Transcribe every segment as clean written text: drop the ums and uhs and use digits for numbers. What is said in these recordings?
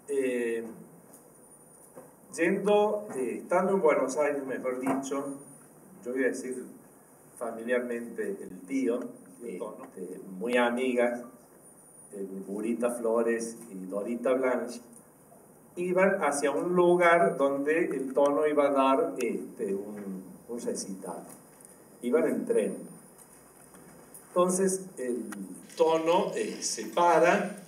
Eh, estando en Buenos Aires, mejor dicho, yo voy a decir familiarmente el tío, muy amigas, Burita Flores y Dorita Blanche, iban hacia un lugar donde el Tono iba a dar un recital. Iban en tren. Entonces el Tono se para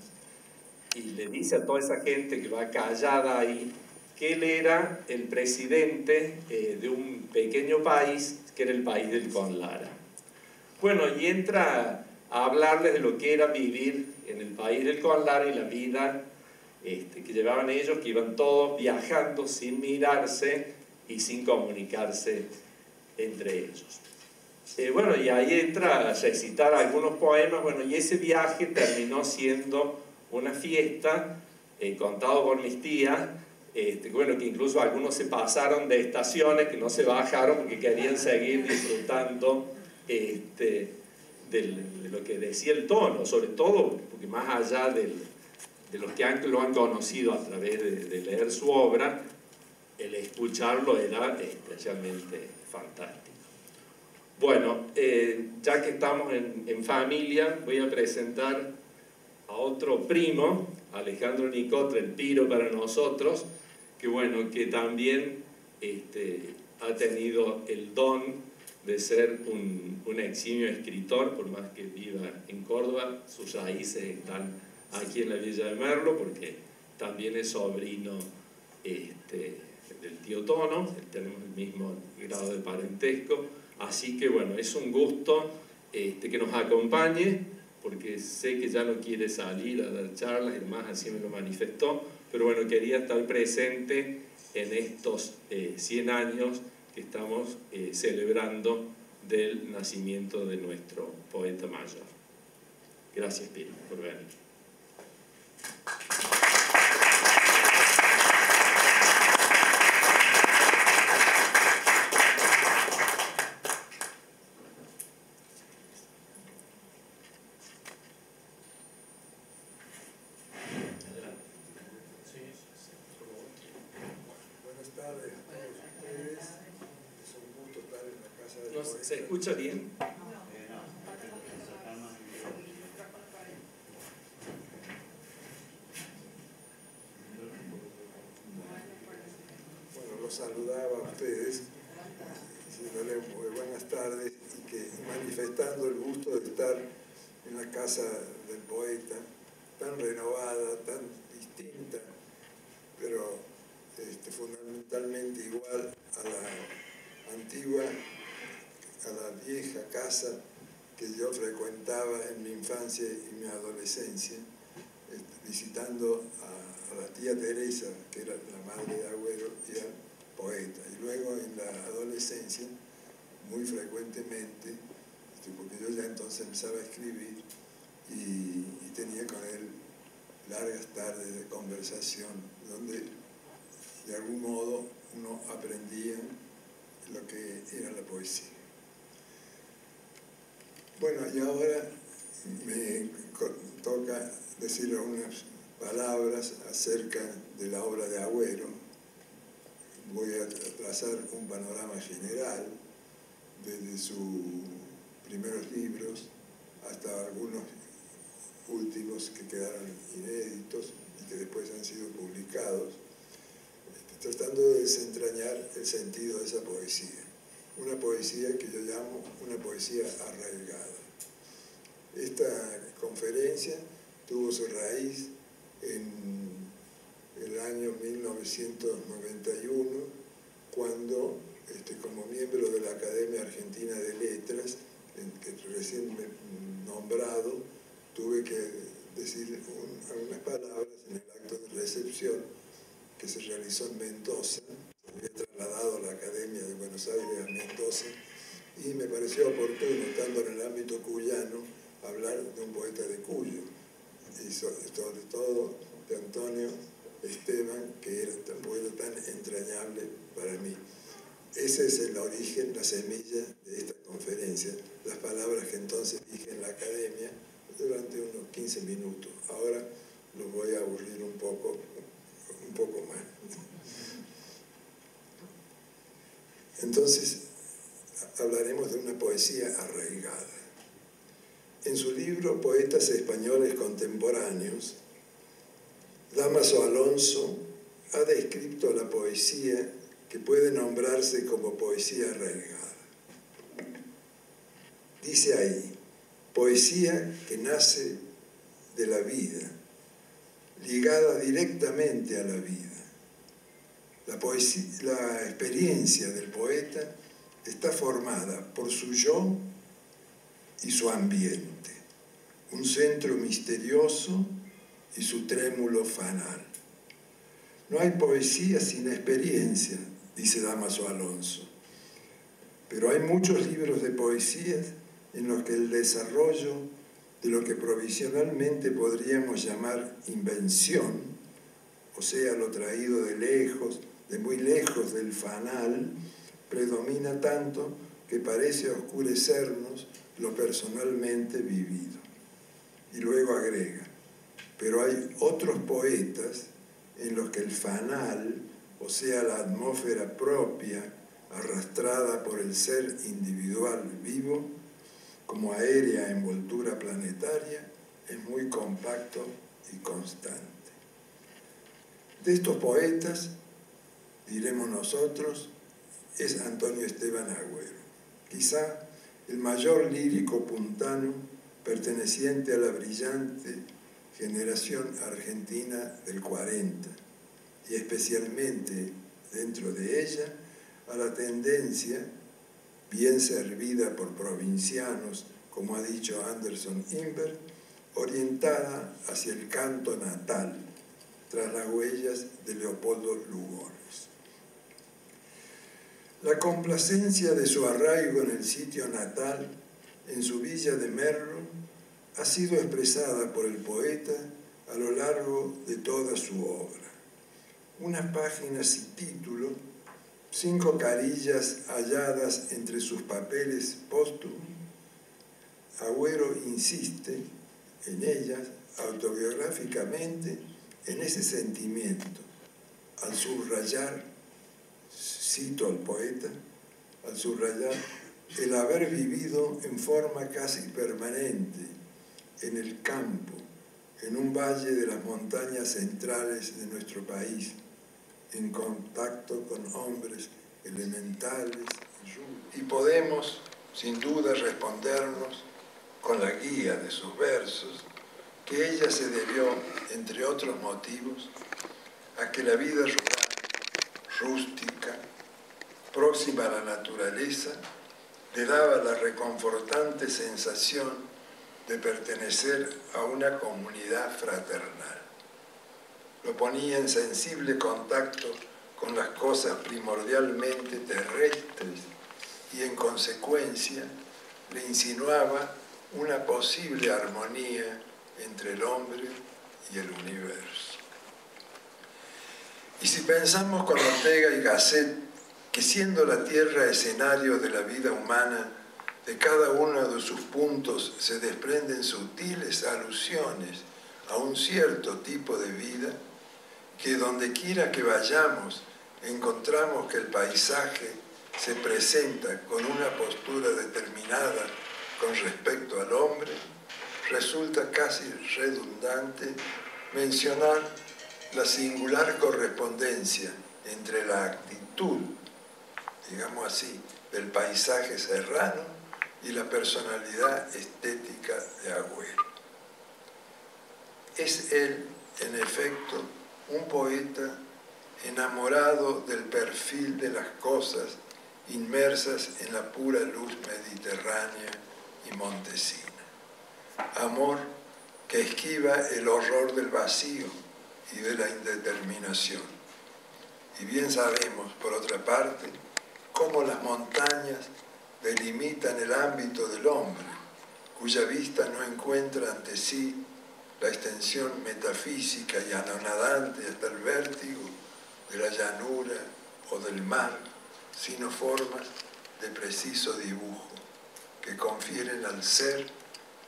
y le dice a toda esa gente que va callada ahí que él era el presidente de un pequeño país que era el país del Conlara. Bueno, y entra a hablarles de lo que era vivir en el país del Conlara y la vida que llevaban ellos, que iban todos viajando sin mirarse y sin comunicarse entre ellos. Bueno, y ahí entra a recitar algunos poemas, bueno, y ese viaje terminó siendo una fiesta, contado por mis tías, bueno, que incluso algunos se pasaron de estaciones, que no se bajaron porque querían seguir disfrutando de lo que decía el Tono, sobre todo porque más allá de los que lo han conocido a través de leer su obra, el escucharlo era especialmente fantástico. Bueno, ya que estamos en familia, voy a presentar a otro primo, Alejandro Nicotra, el Piro para nosotros, que bueno, que también ha tenido el don de ser un eximio escritor, por más que viva en Córdoba, sus raíces están aquí en la Villa de Merlo, porque también es sobrino del tío Tono, tenemos el mismo grado de parentesco, así que bueno, es un gusto que nos acompañe, porque sé que ya no quiere salir a dar charlas y demás, así me lo manifestó, pero bueno, quería estar presente en estos 100 años que estamos celebrando del nacimiento de nuestro poeta mayor. Gracias, Pino, por venir. ¿Se escucha bien? Bueno, los saludaba a ustedes, diciéndoles muy buenas tardes y que manifestando el gusto de estar en la casa del poeta, tan renovada, tan distinta, pero fundamentalmente igual a la antigua, a la vieja casa que yo frecuentaba en mi infancia y mi adolescencia, visitando a la tía Teresa, que era la madre de Agüero, y al poeta. Y luego en la adolescencia, muy frecuentemente, porque yo ya entonces empezaba a escribir y tenía con él largas tardes de conversación, donde de algún modo uno aprendía lo que era la poesía. Bueno, y ahora me toca decir unas palabras acerca de la obra de Agüero. Voy a trazar un panorama general desde sus primeros libros hasta algunos últimos que quedaron inéditos y que después han sido publicados, tratando de desentrañar el sentido de esa poesía. Una poesía que yo llamo una poesía arraigada. Esta conferencia tuvo su raíz en el año 1991, cuando, como miembro de la Academia Argentina de Letras, que recién nombrado, tuve que decir algunas palabras en el acto de recepción que se realizó en Mendoza. Me había trasladado a la Academia de Buenos Aires a Mendoza y me pareció oportuno, estando en el ámbito cuyano, hablar de un poeta de Cuyo y sobre todo de Antonio Esteban, que era un poeta tan entrañable para mí. Ese es el origen, la semilla de esta conferencia, las palabras que entonces dije en la Academia durante unos 15 minutos. Ahora los voy a aburrir un poco poco más. Entonces, hablaremos de una poesía arraigada. En su libro Poetas españoles contemporáneos, Dámaso Alonso ha descrito la poesía que puede nombrarse como poesía arraigada. Dice ahí, poesía que nace de la vida, ligada directamente a la vida. La experiencia del poeta está formada por su yo y su ambiente, un centro misterioso y su trémulo fanal. No hay poesía sin experiencia, dice Dámaso Alonso, pero hay muchos libros de poesías en los que el desarrollo de lo que provisionalmente podríamos llamar invención, o sea, lo traído de lejos, de muy lejos del fanal, predomina tanto que parece oscurecernos lo personalmente vivido. Y luego agrega, pero hay otros poetas en los que el fanal, o sea, la atmósfera propia, arrastrada por el ser individual vivo, como aérea envoltura planetaria, es muy compacto y constante. De estos poetas, diremos nosotros, es Antonio Esteban Agüero, quizá el mayor lírico puntano perteneciente a la brillante generación argentina del 40, y especialmente dentro de ella a la tendencia, bien servida por provincianos, como ha dicho Anderson Imbert, orientada hacia el canto natal, tras las huellas de Leopoldo Lugones. La complacencia de su arraigo en el sitio natal, en su villa de Merlo, ha sido expresada por el poeta a lo largo de toda su obra. Unas páginas y título, 5 carillas halladas entre sus papeles póstumos, Agüero insiste en ellas autobiográficamente en ese sentimiento, al subrayar, cito al poeta, al subrayar el haber vivido en forma casi permanente en el campo, en un valle de las montañas centrales de nuestro país, en contacto con hombres elementales y podemos, sin duda, respondernos con la guía de sus versos, que ella se debió, entre otros motivos, a que la vida rural, rústica, próxima a la naturaleza, le daba la reconfortante sensación de pertenecer a una comunidad fraternal. Lo ponía en sensible contacto con las cosas primordialmente terrestres y, en consecuencia, le insinuaba una posible armonía entre el hombre y el universo. Y si pensamos con Ortega y Gasset que, siendo la tierra escenario de la vida humana, de cada uno de sus puntos se desprenden sutiles alusiones a un cierto tipo de vida, que donde quiera que vayamos encontramos que el paisaje se presenta con una postura determinada con respecto al hombre, resulta casi redundante mencionar la singular correspondencia entre la actitud, digamos así, del paisaje serrano y la personalidad estética de Agüero. Es él, en efecto, un poeta enamorado del perfil de las cosas inmersas en la pura luz mediterránea y montesina. Amor que esquiva el horror del vacío y de la indeterminación. Y bien sabemos, por otra parte, cómo las montañas delimitan el ámbito del hombre, cuya vista no encuentra ante sí la extensión metafísica y anonadante hasta el vértigo de la llanura o del mar, sino formas de preciso dibujo que confieren al ser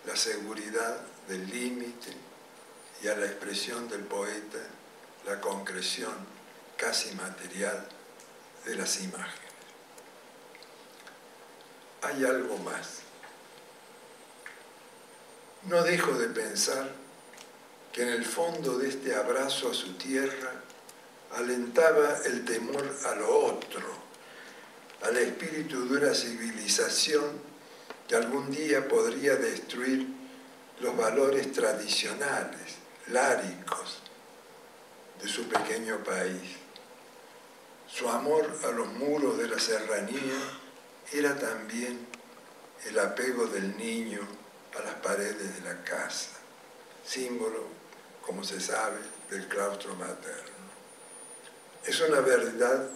la seguridad del límite y a la expresión del poeta la la concreción casi material de las imágenes. Hay algo más. No dejo de pensar que en el fondo de este abrazo a su tierra alentaba el temor a lo otro, al espíritu de una civilización que algún día podría destruir los valores tradicionales, láricos, de su pequeño país. Su amor a los muros de la serranía era también el apego del niño a las paredes de la casa, símbolo, como se sabe, del claustro materno. Es una verdad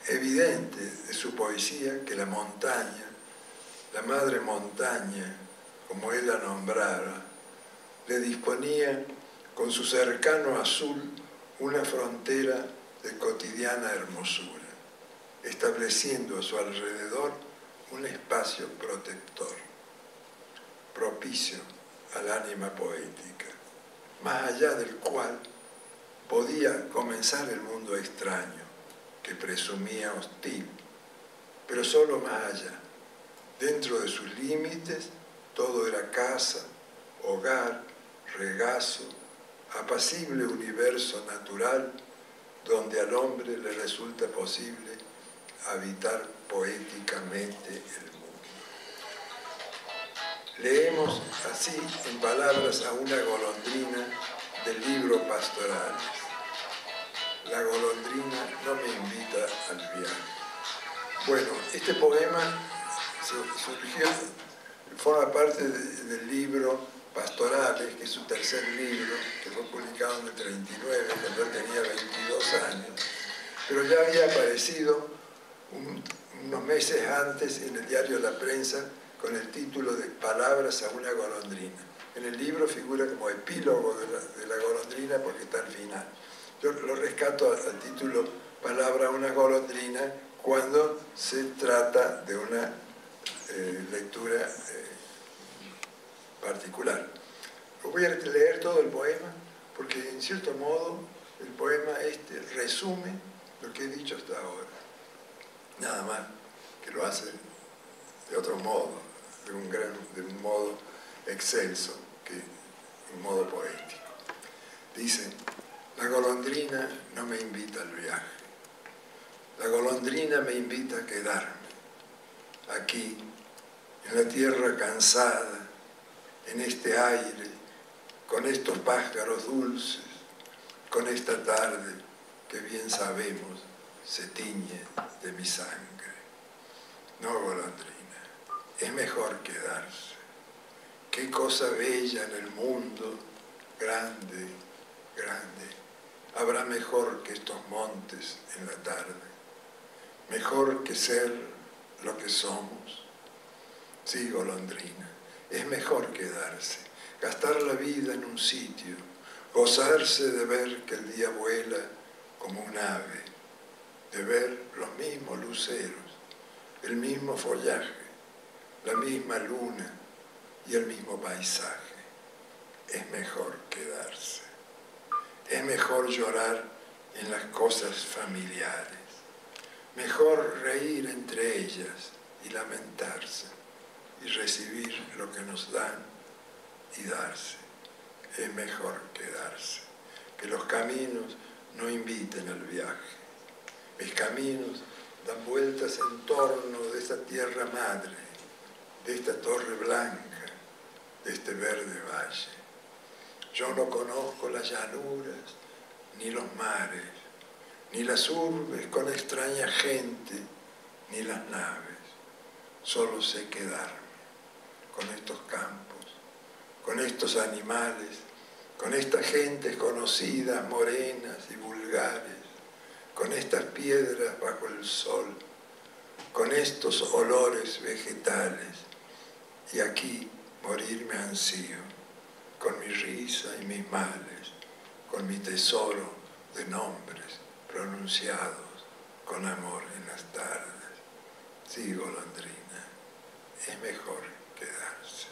evidente de su poesía que la montaña, la madre montaña, como él la nombrara, le disponía con su cercano azul una frontera de cotidiana hermosura, estableciendo a su alrededor un espacio protector, propicio al ánima poética, más allá del cual podía comenzar el mundo extraño que presumía hostil, pero solo más allá. Dentro de sus límites todo era casa, hogar, regazo, apacible universo natural donde al hombre le resulta posible habitar poéticamente el mundo. Leemos así en palabras a una golondrina del libro Pastorales. La golondrina no me invita al viaje. Bueno, este poema surgió, forma parte del libro Pastorales, que es su tercer libro, que fue publicado en el 39, cuando él tenía 22 años, pero ya había aparecido unos meses antes en el diario La Prensa con el título de Palabras a una golondrina. En el libro figura como epílogo de la golondrina porque está al final. Yo lo rescato al título Palabra a una golondrina cuando se trata de una lectura particular. Voy a leer todo el poema porque en cierto modo el poema resume lo que he dicho hasta ahora. Nada más que lo hace de otro modo, de un modo excelso, que un modo poético. Dice: la golondrina no me invita al viaje. La golondrina me invita a quedarme aquí, en la tierra cansada, en este aire, con estos pájaros dulces, con esta tarde que bien sabemos se tiñe de mi sangre. No, golondrina, es mejor quedarse. Qué cosa bella en el mundo, grande, grande. Habrá mejor que estos montes en la tarde, mejor que ser lo que somos. Sí, golondrina, es mejor quedarse, gastar la vida en un sitio, gozarse de ver que el día vuela como un ave, de ver los mismos luceros, el mismo follaje, la misma luna y el mismo paisaje. Es mejor quedarse. Es mejor llorar en las cosas familiares, mejor reír entre ellas y lamentarse y recibir lo que nos dan y darse. Es mejor quedarse. Que los caminos no inviten al viaje. Mis caminos dan vueltas en torno de esta tierra madre, de esta torre blanca, de este verde valle. Yo no conozco las llanuras, ni los mares, ni las urbes con extraña gente, ni las naves. Solo sé quedarme con estos campos, con estos animales, con estas gentes conocidas, morenas y vulgares, con estas piedras bajo el sol, con estos olores vegetales, y aquí morirme ansío, con mi risa y mis males, con mi tesoro de nombres pronunciados con amor en las tardes. Sí, golondrina, es mejor quedarse.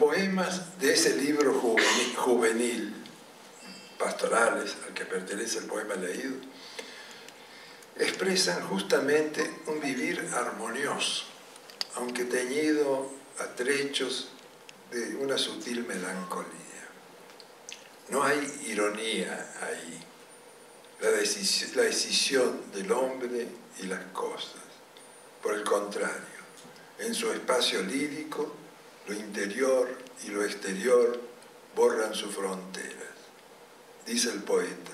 poemas de ese libro juvenil, pastorales, al que pertenece el poema leído, expresan justamente un vivir armonioso, aunque teñido a trechos de una sutil melancolía. No hay ironía ahí, la decisión del hombre y las cosas. Por el contrario, en su espacio lírico, lo interior y lo exterior borran sus fronteras. Dice el poeta: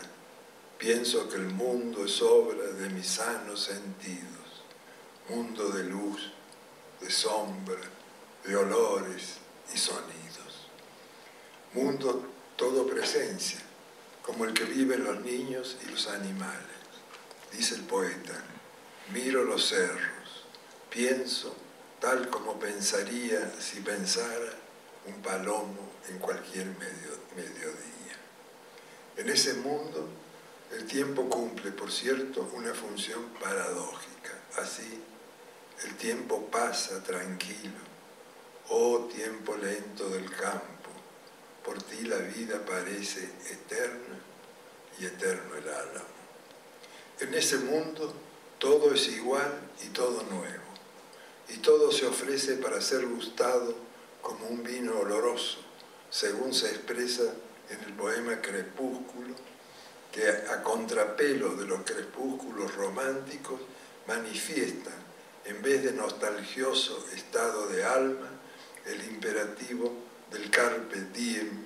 pienso que el mundo es obra de mis sanos sentidos, mundo de luz, de sombra, de olores y sonidos. Mundo todo presencia, como el que viven los niños y los animales. Dice el poeta: miro los cerros, pienso tal como pensaría si pensara un palomo en cualquier mediodía. En ese mundo, el tiempo cumple, por cierto, una función paradójica. Así, el tiempo pasa tranquilo. Oh tiempo lento del campo, por ti la vida parece eterna y eterno el álamo. En ese mundo todo es igual y todo nuevo, y todo se ofrece para ser gustado como un vino oloroso, según se expresa en el poema Crepúsculo, que a contrapelo de los crepúsculos románticos manifiestan, en vez de nostalgioso estado de alma, el imperativo del carpe diem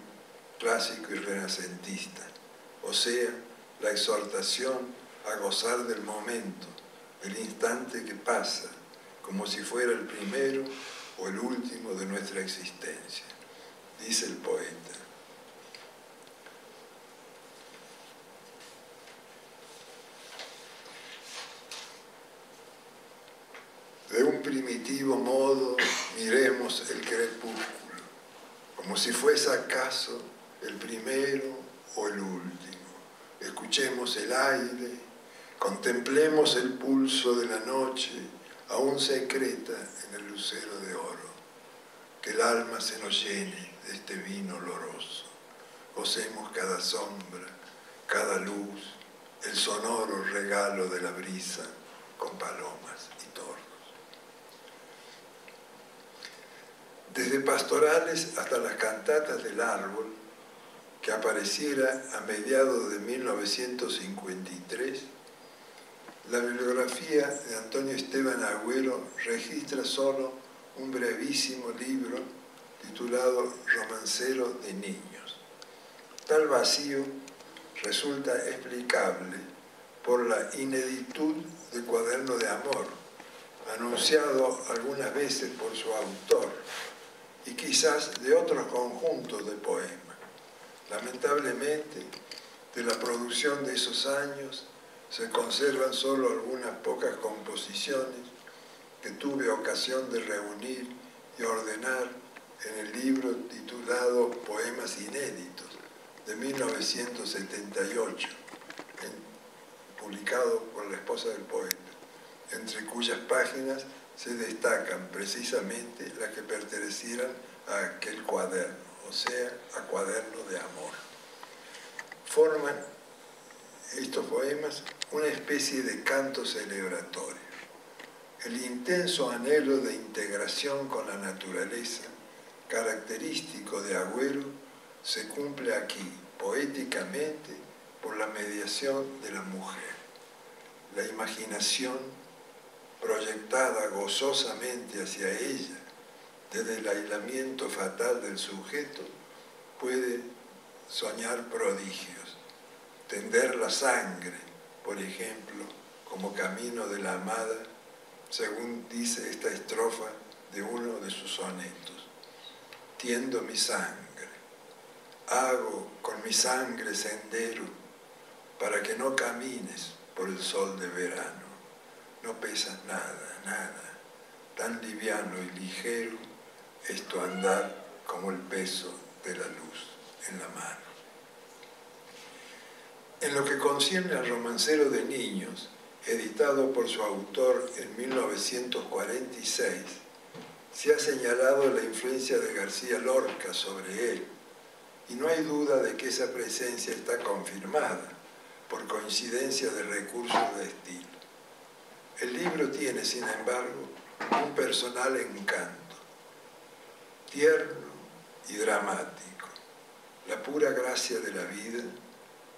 clásico y renacentista, o sea, la exhortación a gozar del momento, del instante que pasa, como si fuera el primero o el último de nuestra existencia. Dice el poeta: de un primitivo modo miremos el crepúsculo, como si fuese acaso el primero o el último. Escuchemos el aire, contemplemos el pulso de la noche, aún secreta en el lucero de oro. Que el alma se nos llene de este vino oloroso. Gocemos cada sombra, cada luz, el sonoro regalo de la brisa con palomas y tordos. Desde pastorales hasta las cantatas del árbol, que apareciera a mediados de 1953, la bibliografía de Antonio Esteban Agüero registra solo un brevísimo libro titulado Romancero de niños. Tal vacío resulta explicable por la ineditud de Cuaderno de Amor, anunciado algunas veces por su autor, y quizás de otros conjuntos de poemas. Lamentablemente, de la producción de esos años se conservan solo algunas pocas composiciones que tuve ocasión de reunir y ordenar en el libro titulado Poemas Inéditos, de 1978, publicado por la esposa del poeta, entre cuyas páginas se destacan precisamente las que pertenecieran a aquel cuaderno, o sea, a Cuaderno de Amor. Forman estos poemas una especie de canto celebratorio. El intenso anhelo de integración con la naturaleza, característico de Agüero, se cumple aquí, poéticamente, por la mediación de la mujer. La imaginación, proyectada gozosamente hacia ella, desde el aislamiento fatal del sujeto, puede soñar prodigios, tender la sangre, por ejemplo, como camino de la amada, según dice esta estrofa de uno de sus sonetos. Tiendo mi sangre, hago con mi sangre sendero, para que no camines por el sol de verano. No pesas nada, nada, tan liviano y ligero es tu andar como el peso de la luz en la mano. En lo que concierne al Romancero de niños, editado por su autor en 1946, Se ha señalado la influencia de García Lorca sobre él, y no hay duda de que esa presencia está confirmada por coincidencia de recursos de estilo. El libro tiene, sin embargo, un personal encanto, tierno y dramático, la pura gracia de la vida,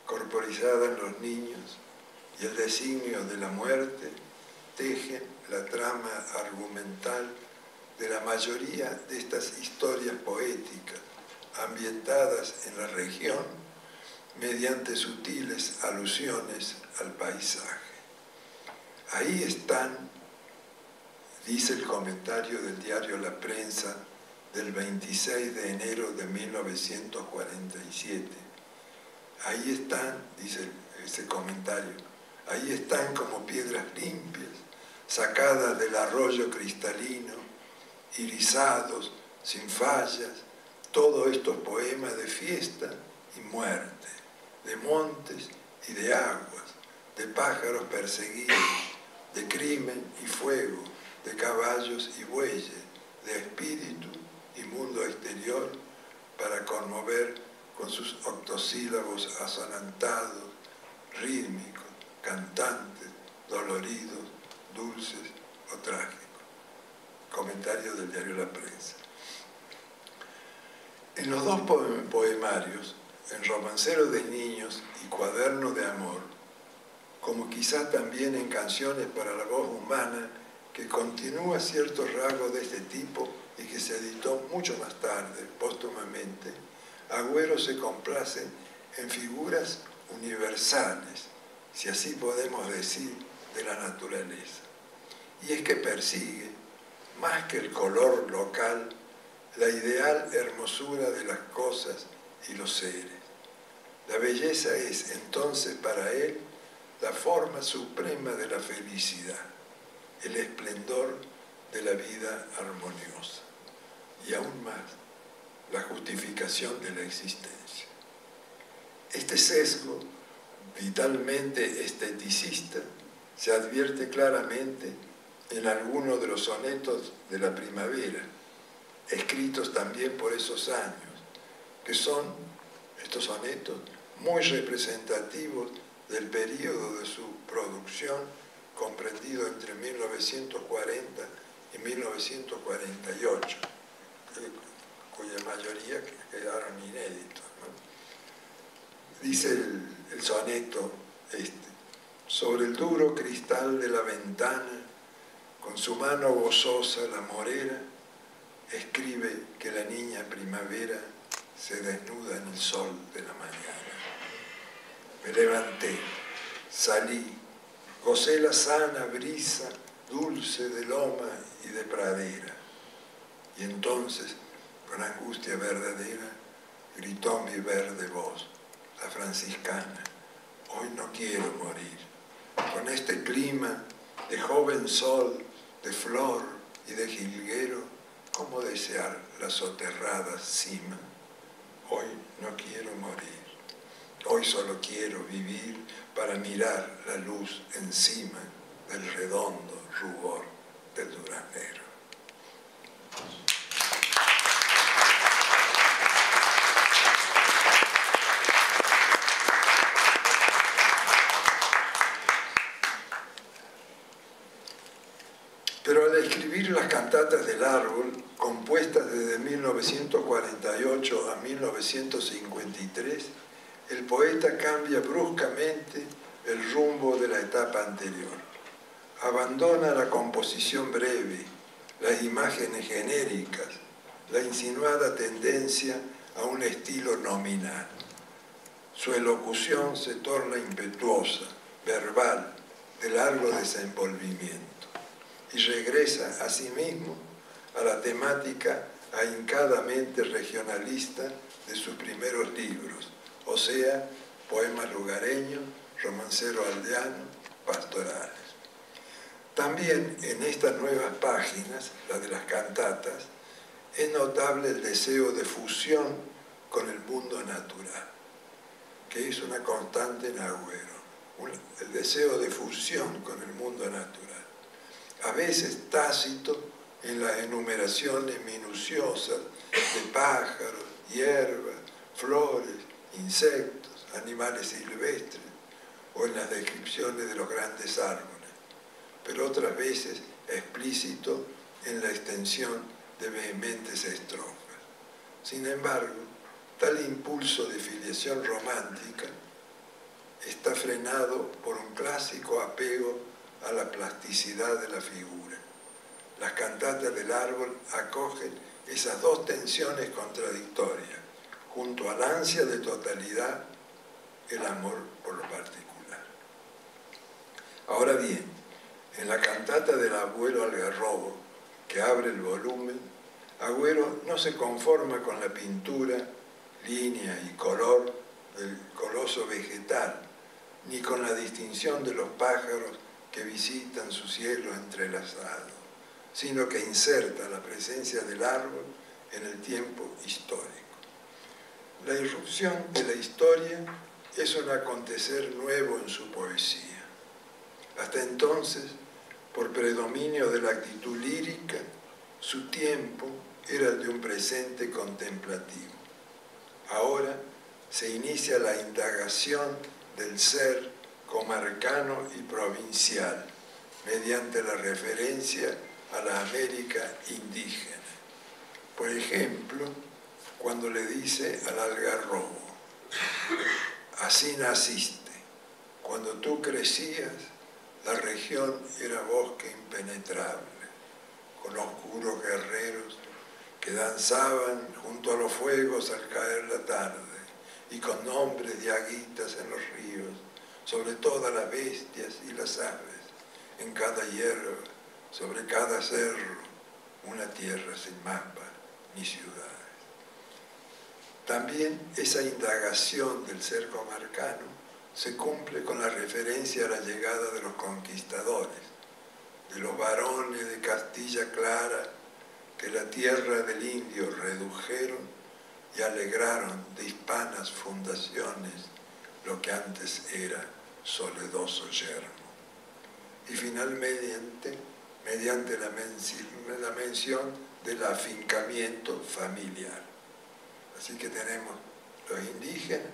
corporizada en los niños, y el designio de la muerte tejen la trama argumental de la mayoría de estas historias poéticas ambientadas en la región mediante sutiles alusiones al paisaje. Ahí están, dice el comentario del diario La Prensa del 26 de enero de 1947, ahí están, dice ese comentario, ahí están como piedras limpias, sacadas del arroyo cristalino, irisados, sin fallas, todos estos poemas de fiesta y muerte, de montes y de aguas, de pájaros perseguidos, de crimen y fuego, de caballos y bueyes, de espíritu y mundo exterior, para conmover con sus octosílabos asonantados, rítmicos, cantantes, doloridos, dulces o trágicos. Comentario del diario La Prensa. En los dos poemarios, en Romancero de Niños y Cuaderno de Amor, como quizá también en Canciones para la Voz Humana, que continúa ciertos rasgos de este tipo y que se editó mucho más tarde, póstumamente, Agüero se complace en figuras universales, si así podemos decir, de la naturaleza. Y es que persigue, más que el color local, la ideal hermosura de las cosas y los seres. La belleza es entonces para él la forma suprema de la felicidad, el esplendor de la vida armoniosa y aún más la justificación de la existencia. Este sesgo vitalmente esteticista se advierte claramente en algunos de los sonetos de la primavera, escritos también por esos años, que son, estos sonetos, muy representativos del periodo de su producción, comprendido entre 1940 y 1948, cuya mayoría quedaron inéditos, ¿no? Dice el soneto sobre el duro cristal de la ventana, con su mano gozosa la morera, escribe que la niña primavera se desnuda en el sol de la mañana. Me levanté, salí, gocé la sana brisa dulce de loma y de pradera. Y entonces, con angustia verdadera, gritó mi verde voz, la franciscana: hoy no quiero morir. Con este clima de joven sol, de flor y de jilguero, ¿cómo desear la soterrada cima? Hoy no quiero morir. Hoy solo quiero vivir para mirar la luz encima del redondo rubor del duraznero. Pero al escribir las cantatas del árbol, compuestas desde 1948 a 1953, el poeta cambia bruscamente el rumbo de la etapa anterior. Abandona la composición breve, las imágenes genéricas, la insinuada tendencia a un estilo nominal. Su elocución se torna impetuosa, verbal, de largo desenvolvimiento, y regresa asimismo a la temática ahincadamente regionalista de sus primeros libros, o sea, poemas lugareños, romancero aldeano, pastorales. También en estas nuevas páginas, la de las cantatas, es notable el deseo de fusión con el mundo natural, que es una constante en Agüero, el deseo de fusión con el mundo natural, a veces tácito en las enumeraciones minuciosas de pájaros, hierbas, flores, insectos, animales silvestres, o en las descripciones de los grandes árboles, pero otras veces explícito en la extensión de vehementes estrofas. Sin embargo, tal impulso de filiación romántica está frenado por un clásico apego a la plasticidad de la figura. Las cantatas del árbol acogen esas dos tensiones contradictorias, junto al ansia de totalidad, el amor por lo particular. Ahora bien, en la cantata del abuelo Algarrobo, que abre el volumen, Agüero no se conforma con la pintura, línea y color del coloso vegetal, ni con la distinción de los pájaros que visitan su cielo entrelazado, sino que inserta la presencia del árbol en el tiempo histórico. La irrupción de la historia es un acontecer nuevo en su poesía. Hasta entonces, por predominio de la actitud lírica, su tiempo era el de un presente contemplativo. Ahora se inicia la indagación del ser comarcano y provincial, mediante la referencia a la América indígena. Por ejemplo, cuando le dice al algarrobo: así naciste, cuando tú crecías, la región era bosque impenetrable, con oscuros guerreros que danzaban junto a los fuegos al caer la tarde, y con nombres de aguitas en los ríos, sobre todas las bestias y las aves, en cada hierba, sobre cada cerro, una tierra sin mapa ni ciudades. También esa indagación del ser comarcano se cumple con la referencia a la llegada de los conquistadores, de los varones de Castilla Clara, que la tierra del indio redujeron y alegraron de hispanas fundaciones lo que antes era soledoso yermo. Y finalmente, mediante la mención del afincamiento familiar. Así que tenemos los indígenas,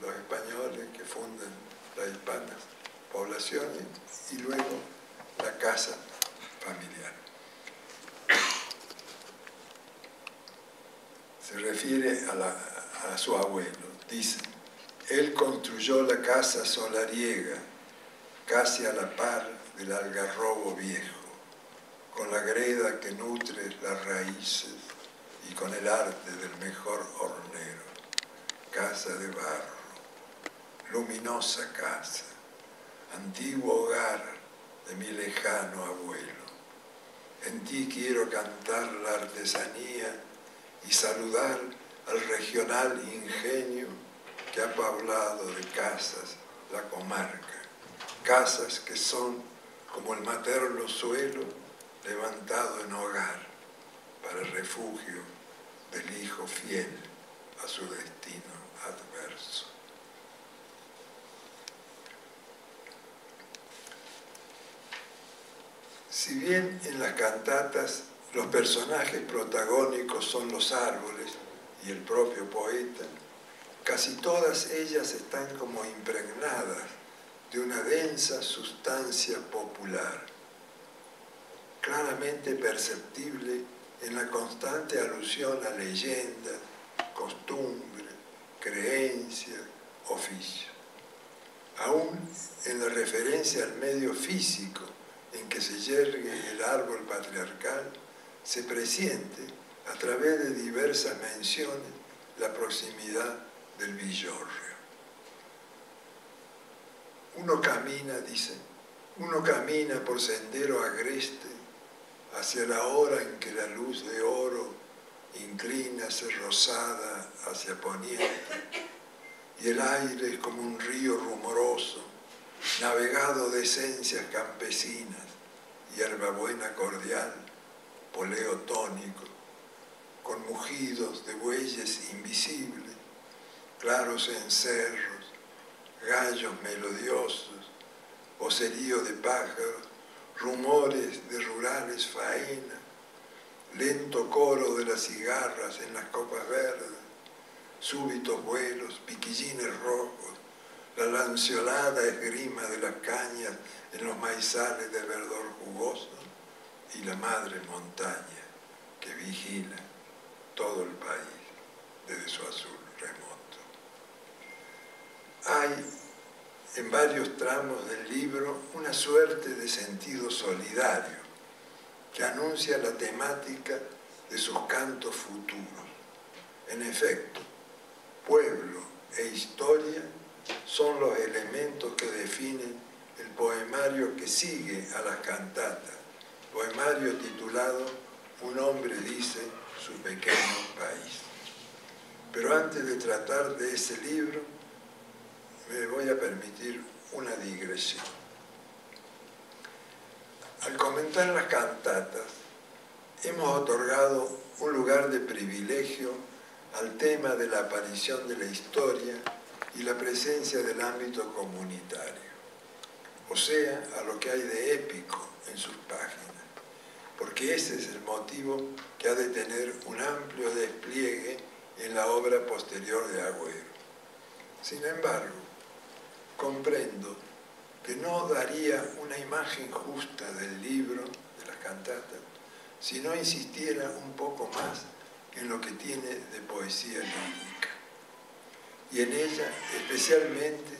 los españoles que fundan las hispanas poblaciones, y luego la casa familiar. Se refiere a su abuelo. Dice: él construyó la casa solariega, casi a la par del algarrobo viejo, con la greda que nutre las raíces y con el arte del mejor hornero. Casa de barro, luminosa casa, antiguo hogar de mi lejano abuelo. En ti quiero cantar la artesanía y saludar al regional ingenio que ha poblado de casas la comarca, casas que son como el materno suelo levantado en hogar para el refugio del hijo fiel a su destino adverso. Si bien en las cantatas los personajes protagónicos son los árboles y el propio poeta, casi todas ellas están como impregnadas de una densa sustancia popular, claramente perceptible en la constante alusión a leyenda, costumbre, creencia, oficio. Aún en la referencia al medio físico en que se yergue el árbol patriarcal, se presiente, a través de diversas menciones, la proximidad del villorrio. Uno camina, dice, uno camina por sendero agreste hacia la hora en que la luz de oro inclínase rosada hacia poniente, y el aire es como un río rumoroso, navegado de esencias campesinas, hierbabuena cordial, poleo tónico, con mugidos de bueyes invisibles, claros encerros, gallos melodiosos, vocerío de pájaros, rumores de rurales faenas, lento coro de las cigarras en las copas verdes, súbitos vuelos, piquillines rojos, la lanceolada esgrima de las cañas en los maizales de verdor jugoso y la madre montaña que vigila todo el país desde su azul remoto. Hay en varios tramos del libro una suerte de sentido solidario que anuncia la temática de sus cantos futuros. En efecto, pueblo e historia son los elementos que definen el poemario que sigue a las cantatas, poemario titulado Un hombre dice su pequeño país. Pero antes de tratar de ese libro, me voy a permitir una digresión. Al comentar las cantatas, hemos otorgado un lugar de privilegio al tema de la aparición de la historia y la presencia del ámbito comunitario, o sea, a lo que hay de épico en sus páginas, porque ese es el motivo que ha de tener un amplio despliegue en la obra posterior de Agüero. Sin embargo, comprendo que no daría una imagen justa del libro, de las cantatas, si no insistiera un poco más en lo que tiene de poesía lírica. Y en ella, especialmente,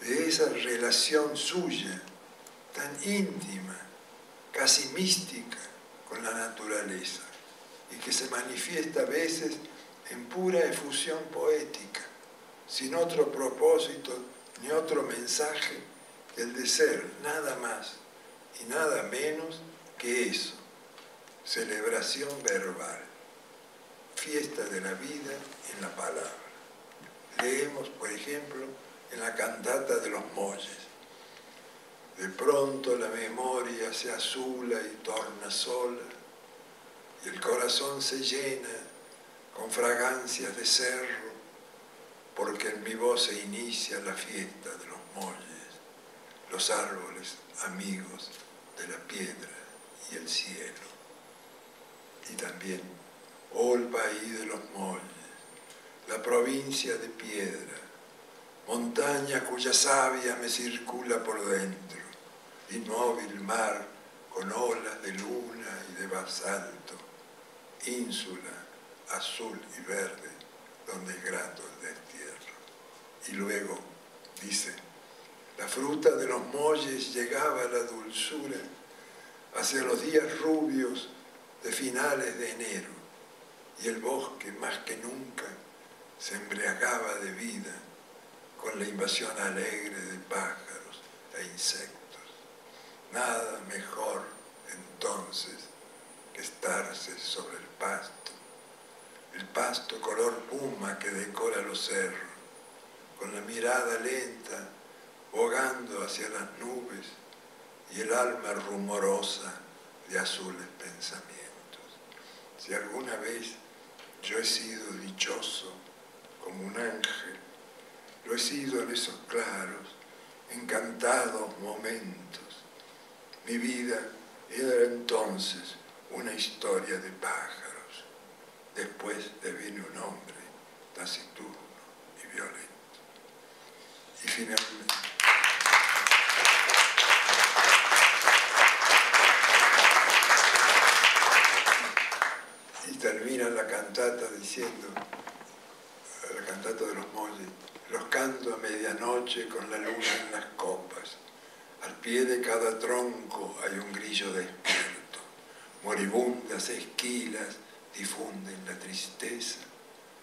de esa relación suya, tan íntima, casi mística, con la naturaleza, y que se manifiesta a veces en pura efusión poética, sin otro propósito ni otro mensaje que el de ser nada más y nada menos que eso, celebración verbal, fiesta de la vida en la palabra. Leemos, por ejemplo, en la cantata de los Molles: de pronto la memoria se azula y torna sola, y el corazón se llena con fragancias de cerro, porque en mi voz se inicia la fiesta de los molles, los árboles amigos de la piedra y el cielo. Y también, oh el país de los molles, la provincia de piedra, montaña cuya savia me circula por dentro, inmóvil mar con olas de luna y de basalto, ínsula azul y verde, donde es grato el destierro. Y luego dice: la fruta de los molles llegaba a la dulzura hacia los días rubios de finales de enero, y el bosque más que nunca se embriagaba de vida con la invasión alegre de pájaros e insectos. Nada mejor entonces que estarse sobre el pasto color puma que decora los cerros, con la mirada lenta, bogando hacia las nubes y el alma rumorosa de azules pensamientos. Si alguna vez yo he sido dichoso como un ángel, lo he sido en esos claros, encantados momentos. Mi vida era entonces una historia de pájaros. Después devine un hombre taciturno y violento. Y finalmente, y termina la cantata diciendo, la cantata de los molles: los canto a medianoche con la luna en las copas. Al pie de cada tronco hay un grillo despierto. Moribundas esquilas difunden la tristeza.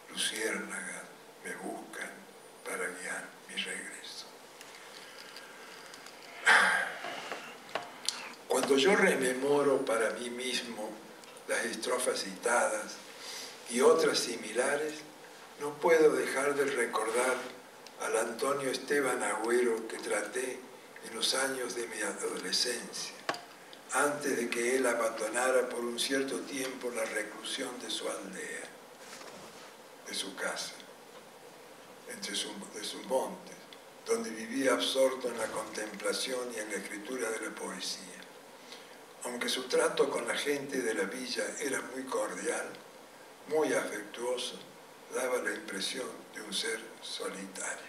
Luciérnagas me buscan para guiar mi regreso. Cuando yo rememoro para mí mismo las estrofas citadas y otras similares, no puedo dejar de recordar al Antonio Esteban Agüero que traté en los años de mi adolescencia, antes de que él abandonara por un cierto tiempo la reclusión de su aldea, de su casa, de sus montes, donde vivía absorto en la contemplación y en la escritura de la poesía. Aunque su trato con la gente de la villa era muy cordial, muy afectuoso, daba la impresión de un ser solitario.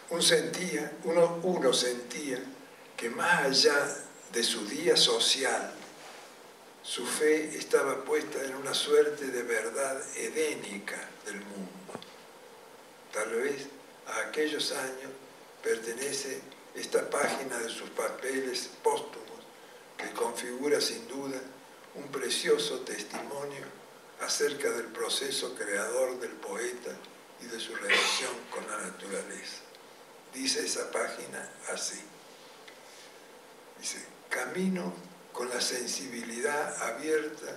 Uno sentía que más allá de su día social, su fe estaba puesta en una suerte de verdad edénica del mundo. Tal vez a aquellos años pertenece esta página de sus papeles póstumos que configura sin duda un precioso testimonio acerca del proceso creador del poeta y de su relación con la naturaleza. Dice esa página así. Dice: camino con la sensibilidad abierta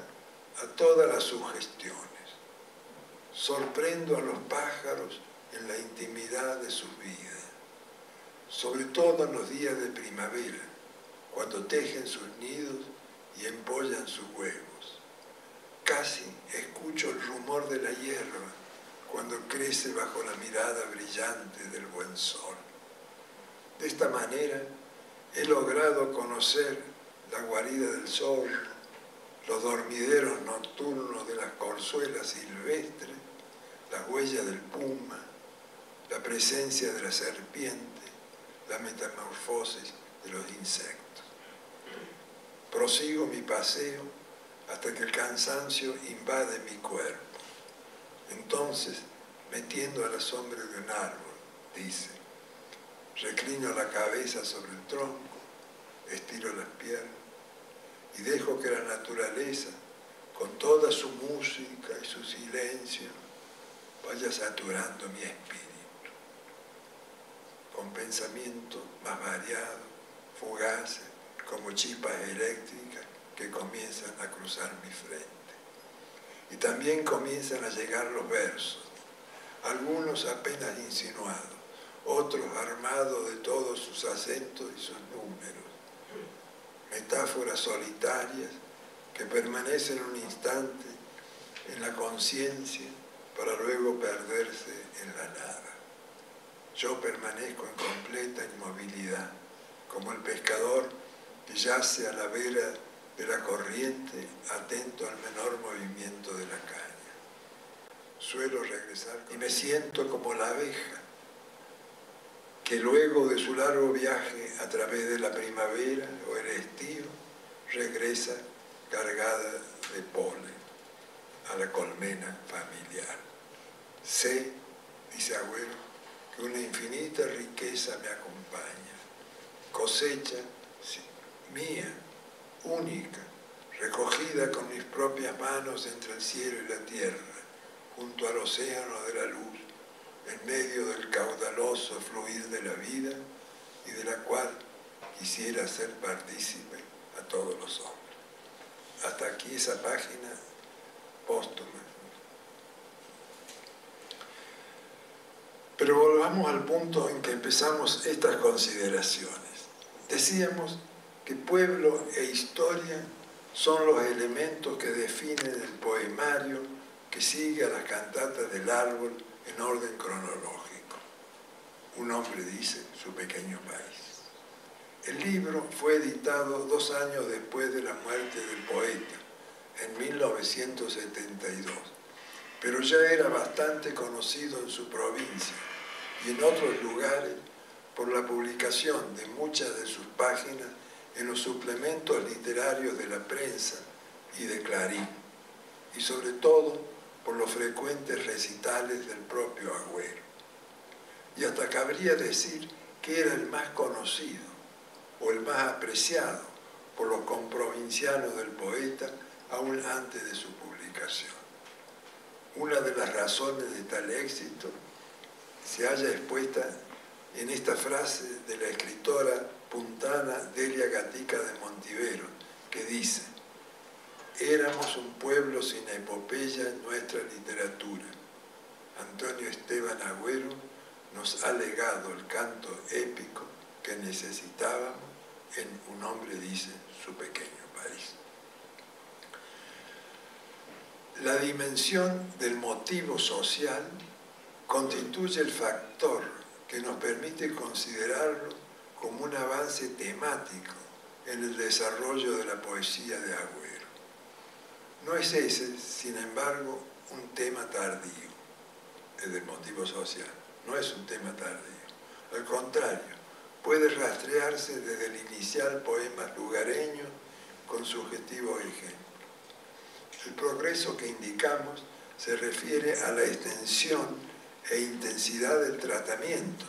a todas las sugestiones. Sorprendo a los pájaros en la intimidad de sus vidas, sobre todo en los días de primavera, cuando tejen sus nidos y empollan sus huevos. Casi escucho el rumor de la hierba cuando crece bajo la mirada brillante del buen sol. De esta manera he logrado conocer la guarida del zorro, los dormideros nocturnos de las corzuelas silvestres, las huellas del puma, la presencia de la serpiente, la metamorfosis de los insectos. Prosigo mi paseo hasta que el cansancio invade mi cuerpo. Entonces, metiendo a la sombra de un árbol, dice, reclino la cabeza sobre el tronco, estiro las piernas y dejo que la naturaleza, con toda su música y su silencio, vaya saturando mi espíritu, con pensamientos más variados, fugaces, como chispas eléctricas que comienzan a cruzar mi frente. Y también comienzan a llegar los versos, algunos apenas insinuados, otros armados de todos sus acentos y sus números, metáforas solitarias que permanecen un instante en la conciencia para luego perderse en la nada. Yo permanezco en completa inmovilidad, como el pescador que yace a la vera de la corriente, atento al menor movimiento de la caña. Suelo regresar y me siento como la abeja, que luego de su largo viaje a través de la primavera o el estío, regresa cargada de polen a la colmena familiar. Sé, dice Agüero, que una infinita riqueza me acompaña, cosecha mía, única, recogida con mis propias manos entre el cielo y la tierra, junto al océano de la luz, en medio del caudaloso fluir de la vida y de la cual quisiera ser partícipe a todos los hombres. Hasta aquí esa página póstuma. Pero volvamos al punto en que empezamos estas consideraciones. Decíamos que pueblo e historia son los elementos que definen el poemario que sigue a las cantatas del árbol en orden cronológico. Un hombre dice su pequeño país. El libro fue editado 2 años después de la muerte del poeta, en 1972, pero ya era bastante conocido en su provincia y en otros lugares por la publicación de muchas de sus páginas en los suplementos literarios de la prensa y de Clarín, y sobre todo por los frecuentes recitales del propio Agüero. Y hasta cabría decir que era el más conocido o el más apreciado por los comprovincianos del poeta aún antes de su publicación. Una de las razones de tal éxito se halla expuesta en esta frase de la escritora puntana Delia Gatica de Montivero, que dice: éramos un pueblo sin epopeya en nuestra literatura. Antonio Esteban Agüero nos ha legado el canto épico que necesitábamos en Un hombre dice su pequeño país. La dimensión del motivo social constituye el factor que nos permite considerarlo como un avance temático en el desarrollo de la poesía de Agüero. No es ese, sin embargo, un tema tardío, el del motivo social. No es un tema tardío. Al contrario, puede rastrearse desde el inicial poema lugareño con sugestivo ejemplo. El progreso que indicamos se refiere a la extensión e intensidad del tratamiento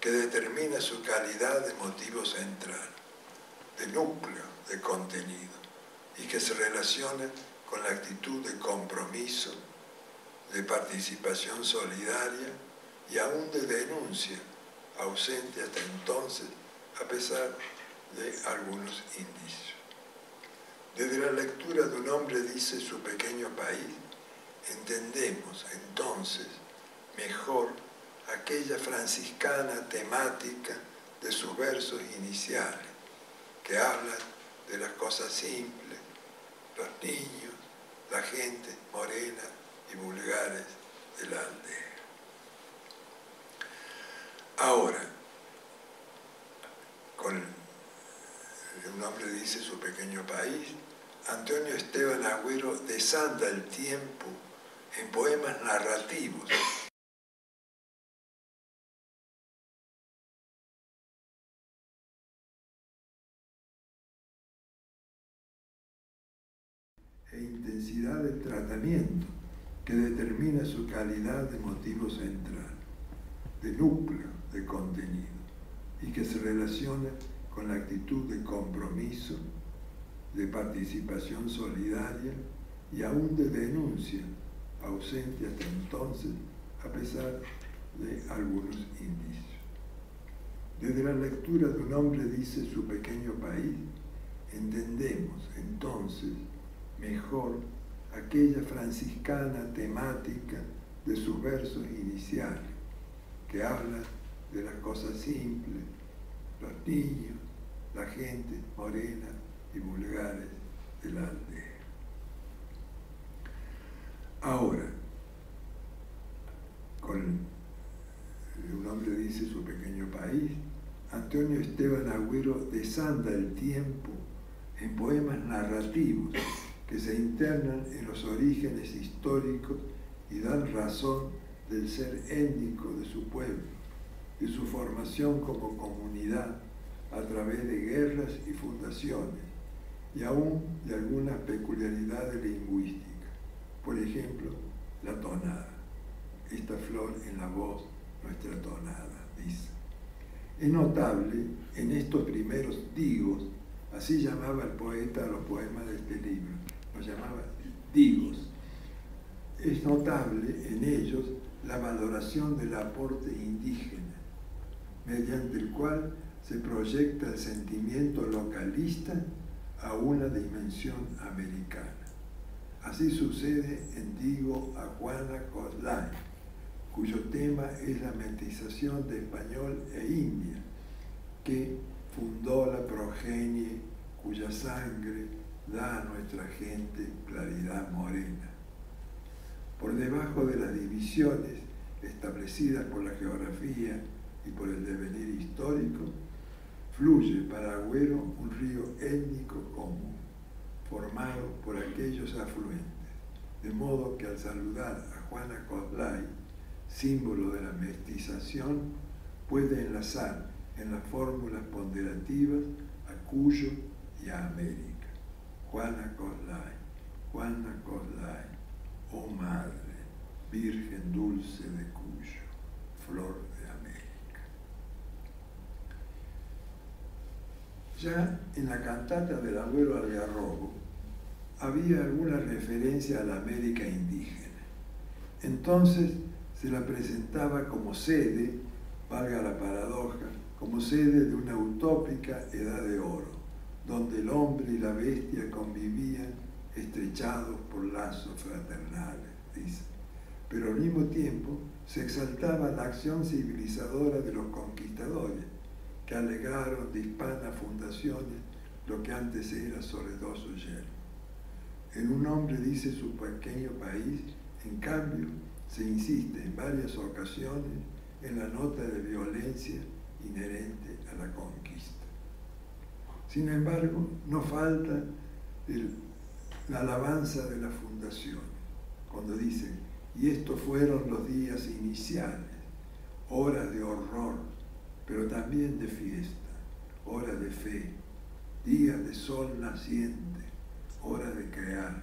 que determina su calidad de motivo central, de núcleo, de contenido, y que se relaciona con la actitud de compromiso, de participación solidaria y aún de denuncia, ausente hasta entonces, a pesar de algunos indicios. Desde la lectura de un hombre dice su pequeño país, entendemos entonces mejor aquella franciscana temática de sus versos iniciales, que hablan de las cosas simples, los niños, la gente morena y vulgares de la aldea. Ahora, con un hombre dice su pequeño país, Antonio Esteban Agüero desanda el tiempo en poemas narrativos. E intensidad del tratamiento que determina su calidad de motivo central, de núcleo, de contenido, y que se relaciona con la actitud de compromiso, de participación solidaria y aún de denuncia, ausente hasta entonces, a pesar de algunos indicios. Desde la lectura de un hombre dice su pequeño país, entendemos entonces mejor aquella franciscana temática de sus versos iniciales, que habla de las cosas simples, los niños, la gente morena y vulgares de la aldea. Ahora, con un hombre dice su pequeño país, Antonio Esteban Agüero desanda el tiempo en poemas narrativos que se internan en los orígenes históricos y dan razón del ser étnico de su pueblo, de su formación como comunidad a través de guerras y fundaciones, y aún de algunas peculiaridades lingüísticas. Por ejemplo, la tonada. Esta flor en la voz, nuestra tonada, dice. Es notable en estos primeros digos, así llamaba el poeta a los poemas de este libro, los llamaba digos. Es notable en ellos la valoración del aporte indígena, mediante el cual se proyecta el sentimiento localista a una dimensión americana. Así sucede en Digo a Juana Coslay, cuyo tema es la mestización de español e india, que fundó la progenie cuya sangre da a nuestra gente claridad morena. Por debajo de las divisiones establecidas por la geografía y por el devenir histórico, fluye para Agüero un río étnico común, formado por aquellos afluentes, de modo que al saludar a Juana Coslay, símbolo de la mestización, puede enlazar en las fórmulas ponderativas a Cuyo y a América. Juana Coslay, oh madre, virgen dulce de Cuyo, flor de América. Ya en la cantata del Agüero Algarrobo había alguna referencia a la América indígena. Entonces se la presentaba como sede, valga la paradoja, como sede de una utópica edad de oro, donde el hombre y la bestia convivían estrechados por lazos fraternales, dice. Pero al mismo tiempo se exaltaba la acción civilizadora de los conquistadores, que alegraron de hispanas fundaciones lo que antes era soledoso yermo. En un hombre dice su pequeño país, en cambio, se insiste en varias ocasiones en la nota de violencia inherente a la conquista. Sin embargo, no falta la alabanza de la fundación, cuando dice: y estos fueron los días iniciales, horas de horror, pero también de fiesta, horas de fe, días de sol naciente, horas de crear,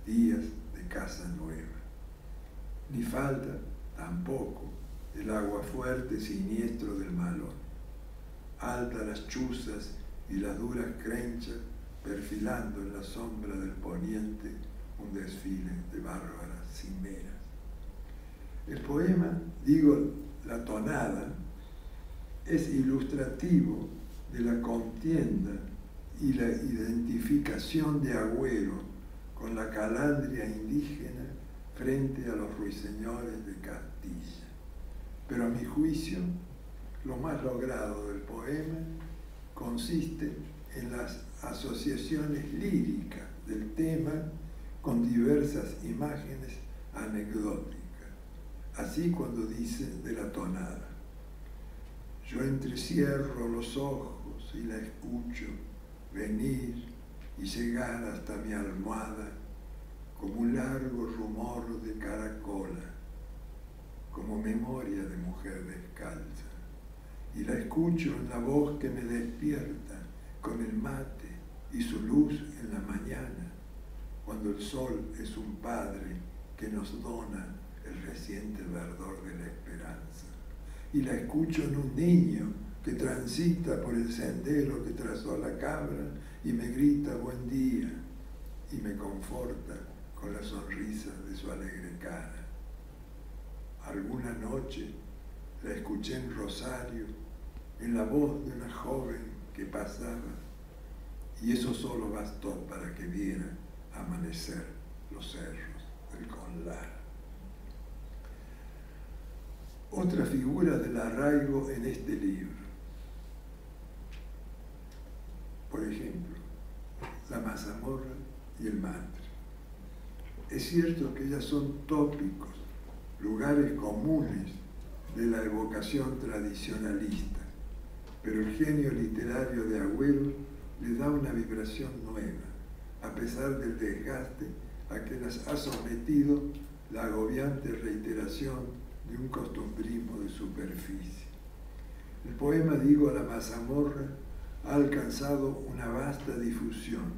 días de casa nueva. Ni falta tampoco el aguafuerte siniestro del malón. Altas las chuzas y las duras crenchas perfilando en la sombra del poniente un desfile de bárbaras cimeras. El poema, digo, la tonada, es ilustrativo de la contienda y la identificación de Agüero con la calandria indígena frente a los ruiseñores de Castilla. Pero a mi juicio, lo más logrado del poema consiste en las asociaciones líricas del tema con diversas imágenes anecdóticas. Así cuando dice de la tonada: yo entrecierro los ojos y la escucho venir y llegar hasta mi almohada como un largo rumor de caracola, como memoria de mujer descalza. Y la escucho en la voz que me despierta con el mate y su luz en la mañana, cuando el sol es un padre que nos dona el reciente verdor de la esperanza. Y la escucho en un niño que transita por el sendero que trazó la cabra y me grita buen día y me conforta con la sonrisa de su alegre cara. Alguna noche la escuché en Rosario, en la voz de una joven que pasaba, y eso solo bastó para que viera amanecer los cerros del Conlar. Otra figura del arraigo en este libro, por ejemplo, la mazamorra y el matre. Es cierto que ellas son tópicos, lugares comunes de la evocación tradicionalista, pero el genio literario de Agüero le da una vibración nueva, a pesar del desgaste a que las ha sometido la agobiante reiteración de un costumbrismo de superficie. El poema, digo, La mazamorra, ha alcanzado una vasta difusión,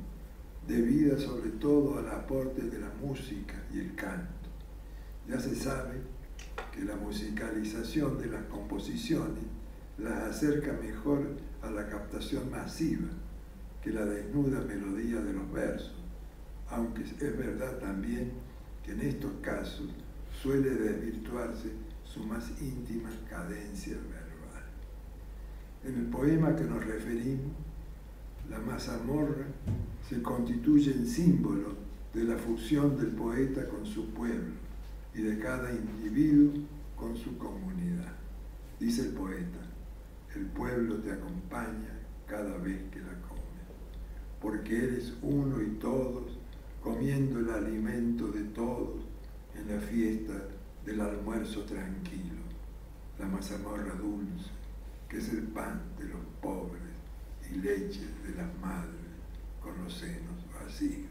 debida sobre todo al aporte de la música y el canto. Ya se sabe que la musicalización de las composiciones las acerca mejor a la captación masiva que la desnuda melodía de los versos, aunque es verdad también que en estos casos suele desvirtuarse su más íntima cadencia verbal. En el poema que nos referimos, la mazamorra se constituye en símbolo de la fusión del poeta con su pueblo y de cada individuo con su comunidad. Dice el poeta: el pueblo te acompaña cada vez que la comes, porque eres uno y todos, comiendo el alimento de todos en la fiesta del almuerzo tranquilo, la mazamorra dulce, que es el pan de los pobres y leche de las madres con los senos vacíos.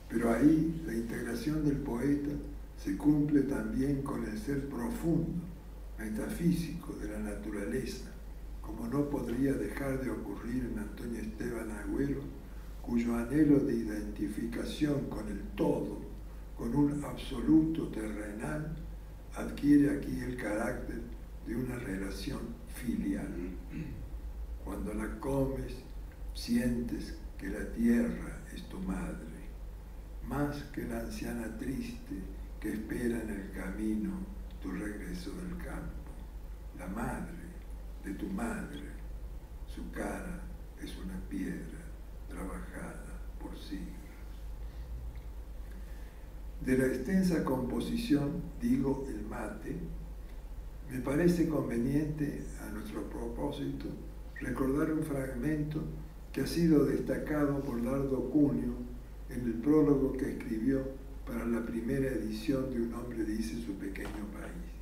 Pero ahí la integración del poeta se cumple también con el ser profundo, metafísico de la naturaleza, como no podría dejar de ocurrir en Antonio Esteban Agüero, cuyo anhelo de identificación con el todo, con un absoluto terrenal, adquiere aquí el carácter de una relación filial. Cuando la comes, sientes que la tierra es tu madre, más que la anciana triste que espera en el camino tu regreso del campo. La madre de tu madre, su cara es una piedra trabajada por siglos. De la extensa composición, digo, el mate, me parece conveniente a nuestro propósito recordar un fragmento que ha sido destacado por Dardo Cuneo en el prólogo que escribió para la primera edición de Un hombre dice su pequeño país.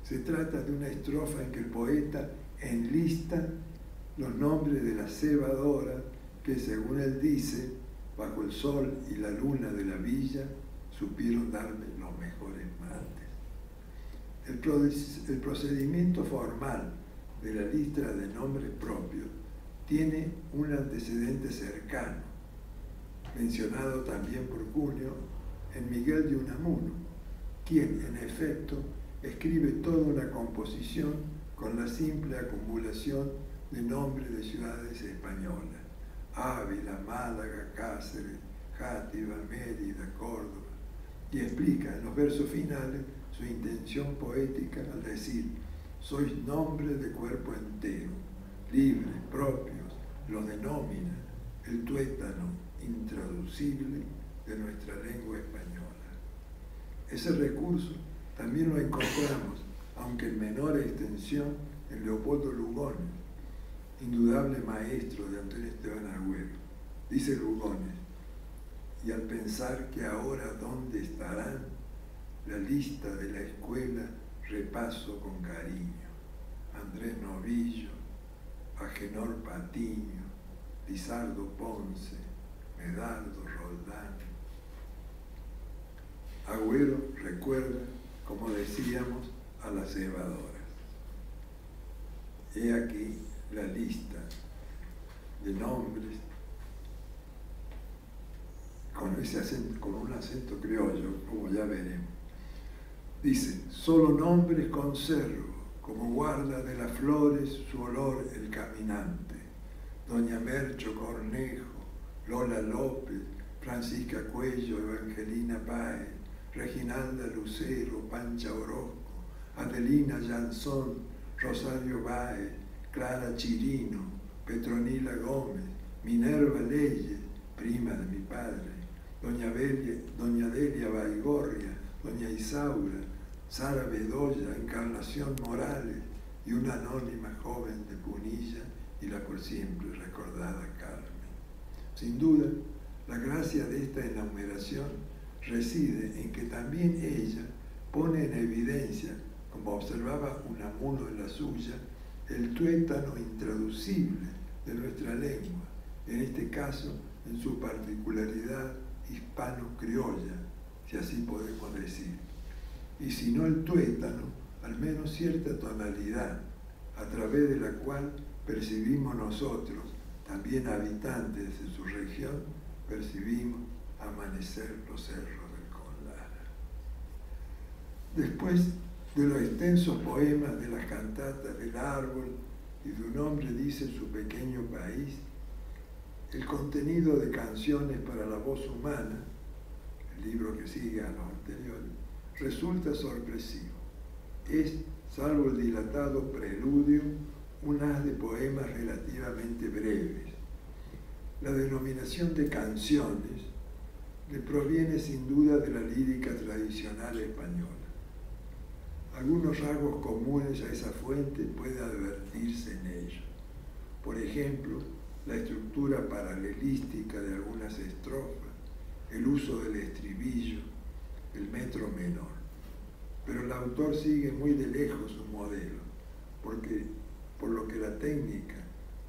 Se trata de una estrofa en que el poeta enlista los nombres de la cebadora que, según él dice, bajo el sol y la luna de la villa, supieron darme los mejores mates. El procedimiento formal de la lista de nombres propios tiene un antecedente cercano, mencionado también por Cuneo en Miguel de Unamuno, quien, en efecto, escribe toda una composición con la simple acumulación de nombres de ciudades españolas: Ávila, Málaga, Cáceres, Játiva, Mérida, Córdoba, y explica en los versos finales su intención poética al decir: sois nombres de cuerpo entero, libres, propios, lo denomina el tuétano intraducible de nuestra lengua española. Ese recurso también lo encontramos, aunque en menor extensión, en Leopoldo Lugones, indudable maestro de Antonio Esteban Agüero. Dice Lugones: y al pensar que ahora dónde estarán, la lista de la escuela repaso con cariño: Andrés Novillo, Agenor Patiño, Lizardo Ponce, Medardo Roldán. Agüero recuerda, como decíamos, a las cebadoras. He aquí la lista de nombres con un acento criollo, como ya veremos. Dice: solo nombres conservo, como guarda de las flores su olor el caminante: Doña Mercho Cornejo, Lola López, Francisca Cuello, Evangelina Páez, Reginalda Lucero, Pancha Orozco, Adelina Llanzón, Rosario Báez, Clara Chirino, Petronila Gómez, Minerva Leyes, prima de mi padre, Doña Delia Baigorria, Doña Isaura, Sara Bedoya, Encarnación Morales y una anónima joven de Punilla y la por siempre recordada Carmen. Sin duda, la gracia de esta enumeración reside en que también ella pone en evidencia, como observaba Unamuno en la suya, el tuétano intraducible de nuestra lengua, en este caso en su particularidad hispano-criolla, si así podemos decir. Y si no el tuétano, al menos cierta tonalidad, a través de la cual percibimos nosotros, también habitantes de su región, percibimos amanecer los cerros del Conlara. Después de los extensos poemas de las cantatas del árbol y de un hombre dice su pequeño país, el contenido de Canciones para la voz humana, el libro que sigue a los anteriores, resulta sorpresivo. Es, salvo el dilatado preludio, un haz de poemas relativamente breves. La denominación de canciones le proviene sin duda de la lírica tradicional española. Algunos rasgos comunes a esa fuente puede advertirse en ello. Por ejemplo, la estructura paralelística de algunas estrofas, el uso del estribillo, el metro menor. Pero el autor sigue muy de lejos su modelo, por lo que la técnica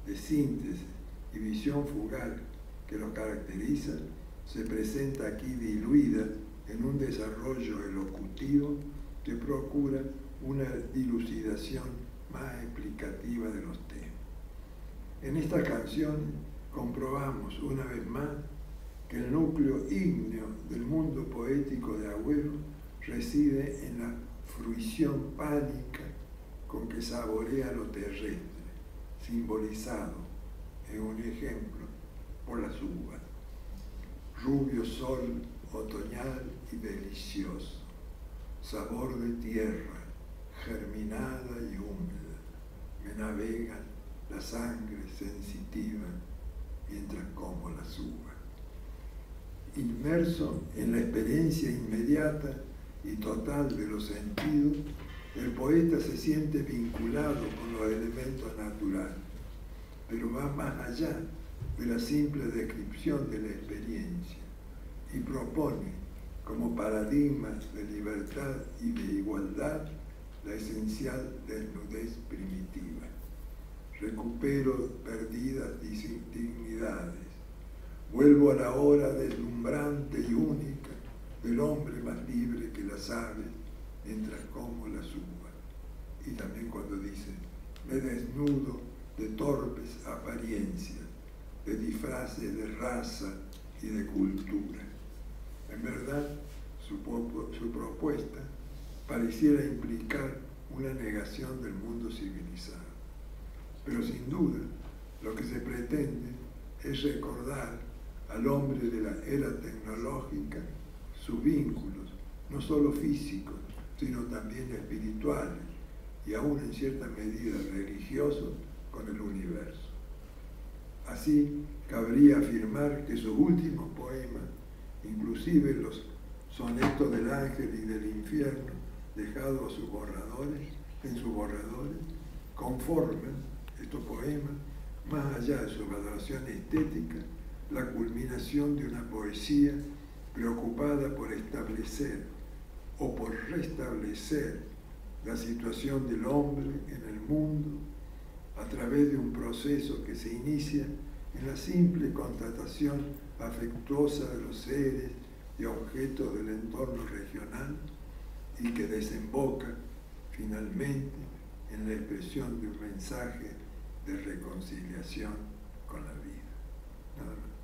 de síntesis y visión fugal que lo caracteriza se presenta aquí diluida en un desarrollo elocutivo que procura una dilucidación más explicativa de los temas. En esta canción comprobamos una vez más que el núcleo ígneo del mundo poético de Agüero reside en la fruición pánica con que saborea lo terrestre, simbolizado en un ejemplo por las uvas. Rubio sol otoñal y delicioso, sabor de tierra, germinada y húmeda, me navegan la sangre sensitiva mientras como las uvas. Inmerso en la experiencia inmediata y total de los sentidos, el poeta se siente vinculado con los elementos naturales, pero va más allá de la simple descripción de la experiencia y propone como paradigmas de libertad y de igualdad la esencial desnudez primitiva. recupero perdidas dignidades, vuelvo a la hora deslumbrante y única del hombre más libre que las aves mientras como las uvas. Y también cuando dice, me desnudo de torpes apariencias, de disfraces de raza y de cultura. En verdad, su propuesta pareciera implicar una negación del mundo civilizado. Pero sin duda, lo que se pretende es recordar al hombre de la era tecnológica sus vínculos, no solo físicos, sino también espirituales y aún en cierta medida religiosos con el universo. Así, cabría afirmar que sus últimos poemas, inclusive los sonetos del ángel y del infierno, dejados en sus borradores, conforman estos poemas, más allá de su valoración estética, la culminación de una poesía preocupada por establecer o por restablecer la situación del hombre en el mundo a través de un proceso que se inicia en la simple constatación afectuosa de los seres y objetos del entorno regional y que desemboca finalmente en la expresión de un mensaje de reconciliación con la vida. Nada más.